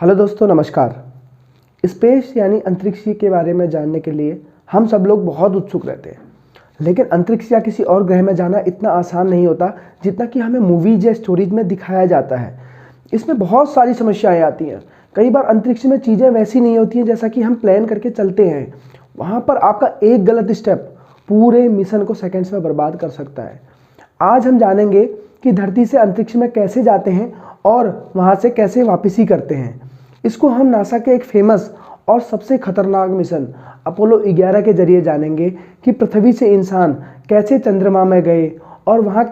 Hello दोस्तों, नमस्कार। Space यानी अंतरिक्ष के बारे में जानने के लिए हम सब लोग बहुत उत्सुक रहते हैं, लेकिन अंतरिक्ष या किसी और ग्रह में जाना इतना आसान नहीं होता जितना कि हमें मूवीज या स्टोरीज में दिखाया जाता है। इसमें बहुत सारी समस्याएं आती हैं। कई बार अंतरिक्ष में चीज़ें वैसी नहीं होती हैं जैसा कि हम प्लान करके चलते हैं। वहाँ पर आपका एक गलत स्टेप पूरे मिशन को सेकेंड्स में बर्बाद कर सकता है। आज हम जानेंगे कि धरती से अंतरिक्ष में कैसे जाते हैं और वहाँ से कैसे वापसी करते हैं। इसको हम नासा के एक फेमस और सबसे खतरनाक मिशन अपोलो 11 के जरिए जानेंगे कि पृथ्वी से इंसान कैसे चंद्रमा में गए और वहाँ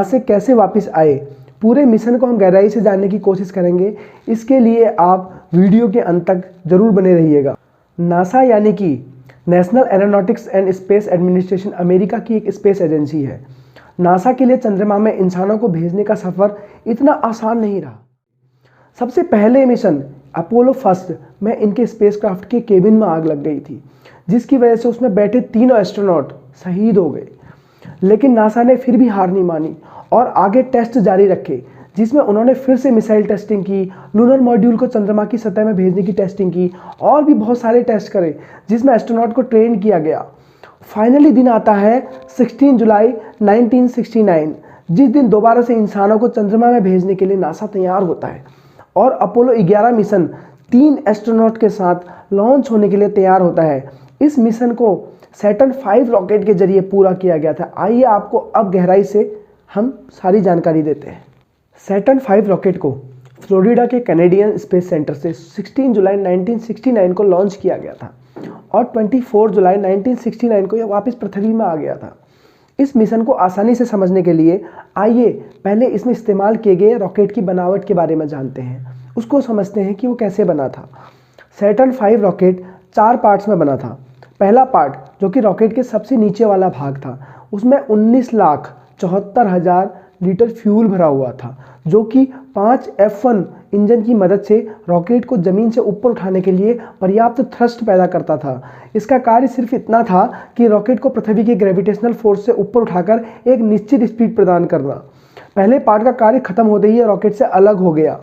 से कैसे वापस आए। पूरे मिशन को हम गहराई से जानने की कोशिश करेंगे। इसके लिए आप वीडियो के अंत तक जरूर बने रहिएगा। नासा यानी कि national aeronautics and space administration America की एक स्पेस एजेंसी है। नासा के लिए चंद्रमा में इंसानों को भेजने का सफ़र इतना आसान नहीं रहा। सबसे पहले मिशन अपोलो फर्स्ट में इनके स्पेसक्राफ्ट के केबिन में आग लग गई थी, जिसकी वजह से उसमें बैठे तीनों एस्ट्रोनॉट शहीद हो गए। लेकिन नासा ने फिर भी हार नहीं मानी और आगे टेस्ट जारी रखे, जिसमें उन्होंने फिर से मिसाइल टेस्टिंग की, लूनर मॉड्यूल को चंद्रमा की सतह में भेजने की टेस्टिंग की और भी बहुत सारे टेस्ट करे जिसमें एस्ट्रोनॉट को ट्रेन किया गया। फाइनली दिन आता है 16 जुलाई 1969, जिस दिन दोबारा से इंसानों को चंद्रमा में भेजने के लिए नासा तैयार होता है और अपोलो 11 मिशन 3 एस्ट्रोनॉट के साथ लॉन्च होने के लिए तैयार होता है। इस मिशन को सैटर्न 5 रॉकेट के जरिए पूरा किया गया था। आइए आपको अब गहराई से हम सारी जानकारी देते हैं। सैटर्न 5 रॉकेट को फ्लोरिडा के कैनेडियन स्पेस सेंटर से 16 जुलाई 1969 को लॉन्च किया गया था और 24 जुलाई 1969 को यह वापस पृथ्वी में आ गया था। इस मिशन को आसानी से समझने के लिए आइए पहले इसमें इस्तेमाल किए गए रॉकेट की बनावट के बारे में जानते हैं। उसको समझते हैं कि वो कैसे बना था। सैटर्न 5 रॉकेट 4 पार्ट्स में बना था। पहला पार्ट, जो कि रॉकेट के सबसे नीचे वाला भाग था, उसमें 19,74,000 लीटर फ्यूल भरा हुआ था, जो कि 5 F1 इंजन की मदद से रॉकेट को ज़मीन से ऊपर उठाने के लिए पर्याप्त थ्रस्ट पैदा करता था। इसका कार्य सिर्फ इतना था कि रॉकेट को पृथ्वी के ग्रेविटेशनल फोर्स से ऊपर उठाकर एक निश्चित स्पीड प्रदान करना। पहले पार्ट का कार्य खत्म होते ही रॉकेट से अलग हो गया।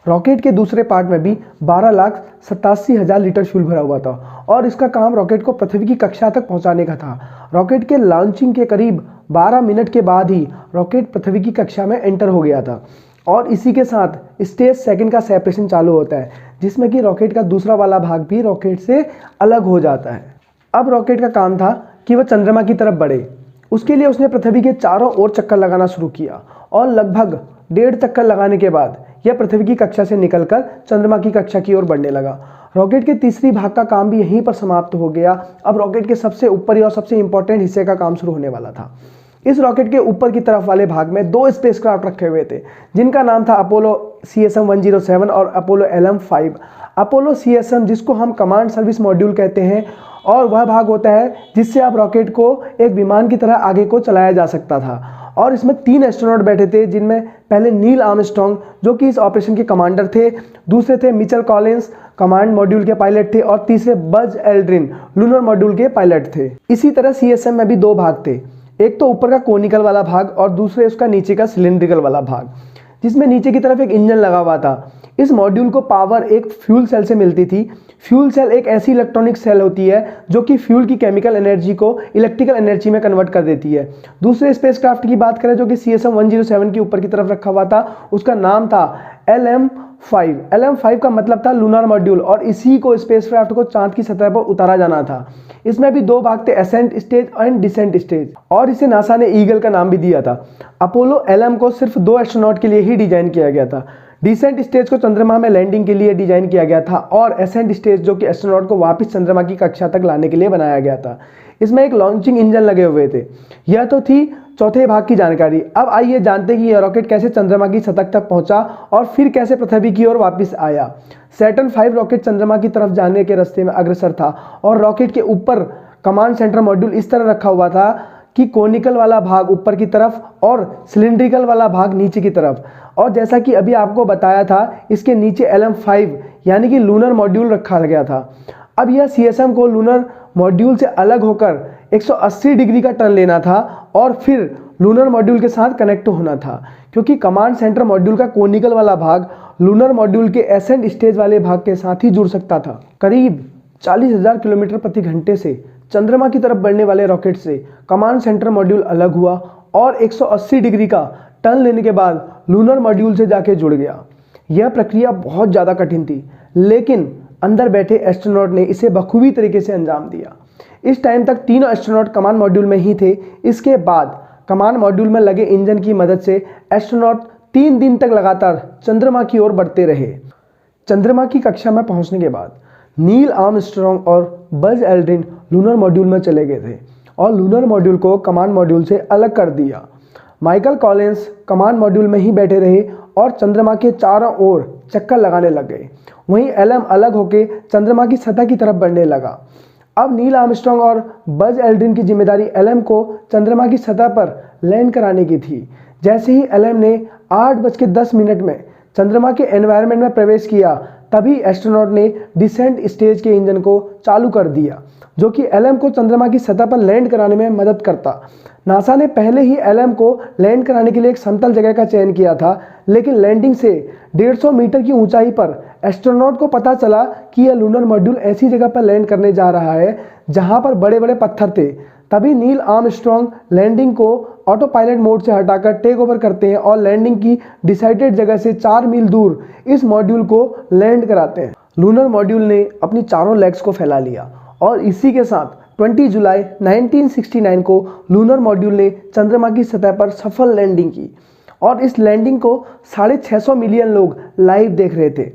रॉकेट के दूसरे पार्ट में भी 12,87,000 लीटर फ्यूल भरा हुआ था और इसका काम रॉकेट को पृथ्वी की कक्षा तक पहुंचाने का था। रॉकेट के लॉन्चिंग के करीब 12 मिनट के बाद ही रॉकेट पृथ्वी की कक्षा में एंटर हो गया था और इसी के साथ स्टेज सेकंड का सेपरेशन चालू होता है, जिसमें कि रॉकेट का दूसरा वाला भाग भी रॉकेट से अलग हो जाता है। अब रॉकेट का काम था कि वह चंद्रमा की तरफ बढ़े। उसके लिए उसने पृथ्वी के चारों ओर चक्कर लगाना शुरू किया और लगभग 1.5 चक्कर लगाने के बाद यह पृथ्वी की कक्षा से निकलकर चंद्रमा की कक्षा की ओर बढ़ने लगा। रॉकेट के तीसरी भाग का काम भी यहीं पर समाप्त हो गया। अब रॉकेट के सबसे ऊपरी और सबसे इंपॉर्टेंट हिस्से का काम शुरू होने वाला था। इस रॉकेट के ऊपर की तरफ वाले भाग में 2 स्पेसक्राफ्ट रखे हुए थे, जिनका नाम था अपोलो CSM-107 और अपोलो LM-5। अपोलो CSM, जिसको हम कमांड सर्विस मॉड्यूल कहते हैं, और वह भाग होता है जिससे आप रॉकेट को एक विमान की तरह आगे को चलाया जा सकता था। और इसमें 3 एस्ट्रोनॉट बैठे थे, जिनमें पहले नील आर्मस्ट्रांग, जो कि इस ऑपरेशन के कमांडर थे, दूसरे थे मिचेल कॉलिंस, कमांड मॉड्यूल के पायलट थे, और तीसरे बज एल्ड्रिन, लूनर मॉड्यूल के पायलट थे। इसी तरह CSM में भी 2 भाग थे, एक तो ऊपर का कोनिकल वाला भाग और दूसरे उसका नीचे का सिलेंड्रिकल वाला भाग, जिसमें नीचे की तरफ एक इंजन लगा हुआ था। इस मॉड्यूल को पावर एक फ्यूल सेल से मिलती थी। फ्यूल सेल एक ऐसी इलेक्ट्रॉनिक सेल होती है जो कि फ्यूल की केमिकल एनर्जी को इलेक्ट्रिकल एनर्जी में कन्वर्ट कर देती है। दूसरे स्पेसक्राफ्ट की बात करें, जो कि CSM-107 के ऊपर की तरफ रखा हुआ था, उसका नाम था LM-5। LM-5 का मतलब था लूनर मॉड्यूल, और इसी को स्पेसक्राफ्ट को चांद की सतह पर उतारा जाना था। इसमें भी 2 भाग थे, ascent stage and descent stage, और इसे नासा ने ईगल का नाम भी दिया था। अपोलो LM को सिर्फ 2 एस्ट्रोनॉट के लिए ही डिजाइन किया गया था। डिसेंट स्टेज को चंद्रमा में लैंडिंग के लिए डिजाइन किया गया था और असेंट स्टेज, जो कि एस्ट्रोनॉट को वापस चंद्रमा की कक्षा तक लाने के लिए बनाया गया था। इसमें एक लॉन्चिंग इंजन लगे हुए थे। यह तो थी चौथे भाग की जानकारी। अब आइए जानते हैं कि यह रॉकेट कैसे चंद्रमा की सतह तक पहुंचा और फिर कैसे पृथ्वी की ओर वापस आया। सैटर्न 5 रॉकेट चंद्रमा की तरफ जाने के रास्ते में अग्रसर था और रॉकेट के ऊपर कमांड सेंटर मॉड्यूल इस तरह रखा हुआ था कि कोनिकल वाला भाग ऊपर की तरफ और सिलेंड्रिकल वाला भाग नीचे की तरफ। और जैसा कि अभी आपको बताया था, इसके नीचे LM-5 यानी कि लूनर मॉड्यूल रखा गया था। अब यह CSM को लूनर मॉड्यूल से अलग होकर 180 डिग्री का टर्न लेना था और फिर लूनर मॉड्यूल के साथ कनेक्ट होना था, क्योंकि कमांड सेंटर मॉड्यूल का कोनिकल वाला भाग लूनर मॉड्यूल के एसेंट स्टेज वाले भाग के साथ ही जुड़ सकता था। करीब 40,000 किलोमीटर प्रति घंटे से चंद्रमा की तरफ बढ़ने वाले रॉकेट से कमांड सेंटर मॉड्यूल अलग हुआ और 180 डिग्री का टर्न लेने के बाद लूनर मॉड्यूल से जाके जुड़ गया। यह प्रक्रिया बहुत ज़्यादा कठिन थी, लेकिन अंदर बैठे एस्ट्रोनॉट ने इसे बखूबी तरीके से अंजाम दिया। इस टाइम तक तीनों एस्ट्रोनॉट कमांड मॉड्यूल में ही थे। इसके बाद कमांड मॉड्यूल में लगे इंजन की मदद से एस्ट्रोनॉट 3 दिन तक लगातार चंद्रमा की ओर बढ़ते रहे। चंद्रमा की कक्षा में पहुंचने के बाद नील आर्मस्ट्रॉन्ग और बज एल्ड्रिन लूनर मॉड्यूल में चले गए थे और लूनर मॉड्यूल को कमांड मॉड्यूल से अलग कर दिया। माइकल कॉलिंस कमांड मॉड्यूल में ही बैठे रहे और चंद्रमा के चारों ओर चक्कर लगाने लग गए। वहीं एलएम अलग होकर चंद्रमा की सतह की तरफ बढ़ने लगा। अब नील आर्मस्ट्रॉन्ग और बज एल्ड्रिन की जिम्मेदारी एलएम को चंद्रमा की सतह पर लैंड कराने की थी। जैसे ही एलएम ने 8:10 में चंद्रमा के एनवायरनमेंट में प्रवेश किया, तभी एस्ट्रोनॉट ने डिसेंट स्टेज के इंजन को चालू कर दिया, जो कि एलएम को चंद्रमा की सतह पर लैंड कराने में मदद करता। नासा ने पहले ही एलएम को लैंड कराने के लिए एक समतल जगह का चयन किया था, लेकिन लैंडिंग से 150 मीटर की ऊंचाई पर एस्ट्रोनॉट को पता चला कि यह लूनर मॉड्यूल ऐसी जगह पर लैंड करने जा रहा है जहां पर बड़े बड़े पत्थर थे। तभी नील आर्मस्ट्रॉन्ग लैंडिंग को ऑटो पायलट मोड से हटाकर टेक ओवर करते हैं और लैंडिंग की डिसाइडेड जगह से 4 मील दूर इस मॉड्यूल को लैंड कराते हैं। लूनर मॉड्यूल ने अपनी चारों लेग्स को फैला लिया और इसी के साथ 20 जुलाई 1969 को लूनर मॉड्यूल ने चंद्रमा की सतह पर सफल लैंडिंग की और इस लैंडिंग को 650 मिलियन लोग लाइव देख रहे थे।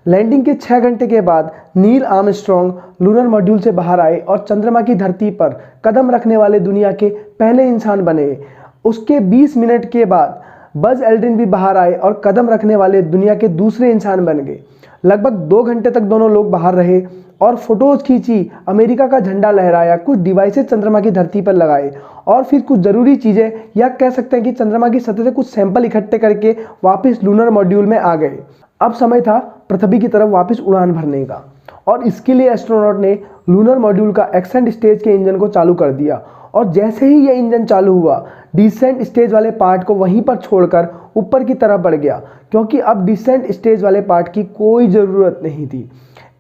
लैंडिंग के 6 घंटे के बाद नील आर्मस्ट्रॉन्ग लूनर मॉड्यूल से बाहर आए और चंद्रमा की धरती पर कदम रखने वाले दुनिया के पहले इंसान बने। उसके 20 मिनट के बाद बज एल्ड्रिन भी बाहर आए और कदम रखने वाले दुनिया के दूसरे इंसान बन गए। लगभग 2 घंटे तक दोनों लोग बाहर रहे और फोटोज खींची, अमेरिका का झंडा लहराया, कुछ डिवाइसेस चंद्रमा की धरती पर लगाए और फिर कुछ ज़रूरी चीज़ें या कह सकते हैं कि चंद्रमा की सतह से कुछ सैंपल इकट्ठे करके वापस लूनर मॉड्यूल में आ गए। अब समय था पृथ्वी की तरफ वापस उड़ान भरने का और इसके लिए एस्ट्रोनॉट ने लूनर मॉड्यूल का एक्सेंट स्टेज के इंजन को चालू कर दिया और जैसे ही यह इंजन चालू हुआ, डिसेंट स्टेज वाले पार्ट को वहीं पर छोड़कर ऊपर की तरफ बढ़ गया, क्योंकि अब डिसेंट स्टेज वाले पार्ट की कोई ज़रूरत नहीं थी।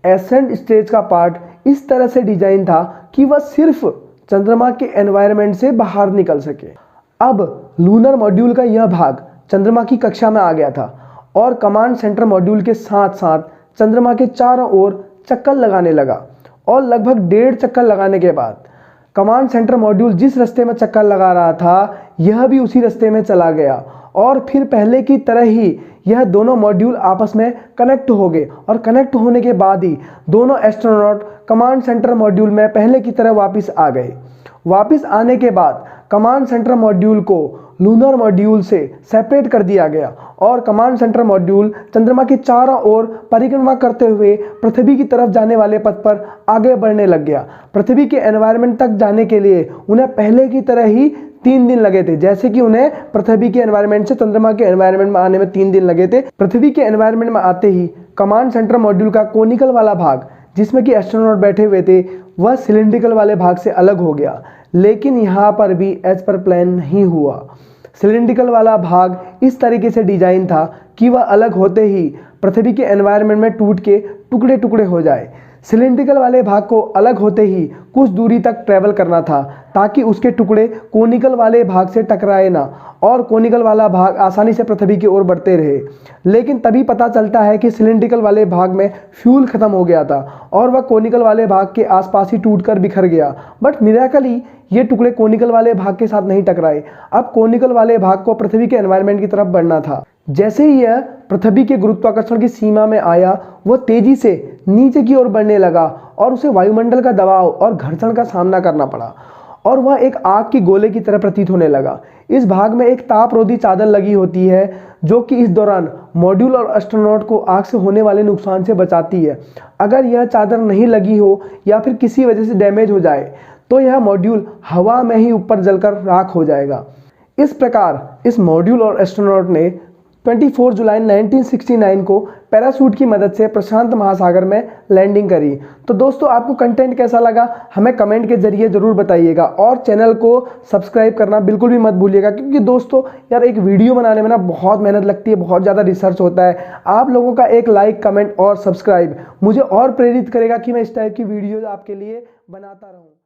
एसेंट स्टेज का पार्ट इस तरह से डिजाइन था कि वह सिर्फ चंद्रमा के एनवायरनमेंट से बाहर निकल सके। अब लूनर मॉड्यूल का यह भाग चंद्रमा की कक्षा में आ गया था और कमांड सेंटर मॉड्यूल के साथ साथ चंद्रमा के चारों ओर चक्कर लगाने लगा और लगभग 1.5 चक्कर लगाने के बाद कमांड सेंटर मॉड्यूल जिस रास्ते में चक्कर लगा रहा था, यह भी उसी रास्ते में चला गया और फिर पहले की तरह ही यह दोनों मॉड्यूल आपस में कनेक्ट हो गए और कनेक्ट होने के बाद ही दोनों एस्ट्रोनॉट कमांड सेंटर मॉड्यूल में पहले की तरह वापस आ गए। वापस आने के बाद कमांड सेंटर मॉड्यूल को लूनर मॉड्यूल से सेपरेट कर दिया गया और कमांड सेंटर मॉड्यूल चंद्रमा के चारों ओर परिक्रमा करते हुए पृथ्वी की तरफ जाने वाले पथ पर आगे बढ़ने लग गया। पृथ्वी के एनवायरनमेंट तक जाने के लिए उन्हें पहले की तरह ही 3 दिन लगे थे, जैसे कि उन्हें पृथ्वी के एनवायरनमेंट से चंद्रमा के एनवायरनमेंट में आने में 3 दिन लगे थे। पृथ्वी के एनवायरनमेंट में आते ही कमांड सेंटर मॉड्यूल का कोनिकल वाला भाग जिसमें कि एस्ट्रोनॉट बैठे हुए थे, वह सिलिंड्रिकल वाले भाग से अलग हो गया। लेकिन यहाँ पर भी एज पर प्लान नहीं हुआ। सिलिंड्रिकल वाला भाग इस तरीके से डिजाइन था कि वह अलग होते ही पृथ्वी के एनवायरनमेंट में टूट के टुकड़े टुकड़े हो जाए। सिलिंड्रिकल वाले भाग को अलग होते ही कुछ दूरी तक ट्रेवल करना था ताकि उसके टुकड़े कोनिकल वाले भाग से टकराए ना और कोनिकल वाला भाग आसानी से पृथ्वी की ओर बढ़ते रहे। लेकिन तभी पता चलता है कि सिलिंड्रिकल वाले भाग में फ्यूल खत्म हो गया था और वह कोनिकल वाले भाग के आसपास ही टूटकर बिखर गया। बट मिरेकली ये टुकड़े कोनिकल वाले भाग के साथ नहीं टकराए। अब कोनिकल वाले भाग को पृथ्वी के एनवायरनमेंट की तरफ बढ़ना था। जैसे ही यह पृथ्वी के गुरुत्वाकर्षण की सीमा में आया, वह तेजी से नीचे की ओर बढ़ने लगा और उसे वायुमंडल का दबाव और घर्षण का सामना करना पड़ा और वह एक आग की गोले की तरह प्रतीत होने लगा। इस भाग में एक तापरोधी चादर लगी होती है जो कि इस दौरान मॉड्यूल और एस्ट्रोनॉट को आग से होने वाले नुकसान से बचाती है। अगर यह चादर नहीं लगी हो या फिर किसी वजह से डैमेज हो जाए तो यह मॉड्यूल हवा में ही ऊपर जलकर राख हो जाएगा। इस प्रकार इस मॉड्यूल और एस्ट्रोनॉट ने 24 जुलाई 1969 को पैराशूट की मदद से प्रशांत महासागर में लैंडिंग करी। तो दोस्तों आपको कंटेंट कैसा लगा हमें कमेंट के जरिए ज़रूर बताइएगा और चैनल को सब्सक्राइब करना बिल्कुल भी मत भूलिएगा, क्योंकि दोस्तों यार एक वीडियो बनाने में ना बहुत मेहनत लगती है, बहुत ज़्यादा रिसर्च होता है। आप लोगों का एक लाइक, कमेंट और सब्सक्राइब मुझे और प्रेरित करेगा कि मैं इस टाइप की वीडियो आपके लिए बनाता रहूँ।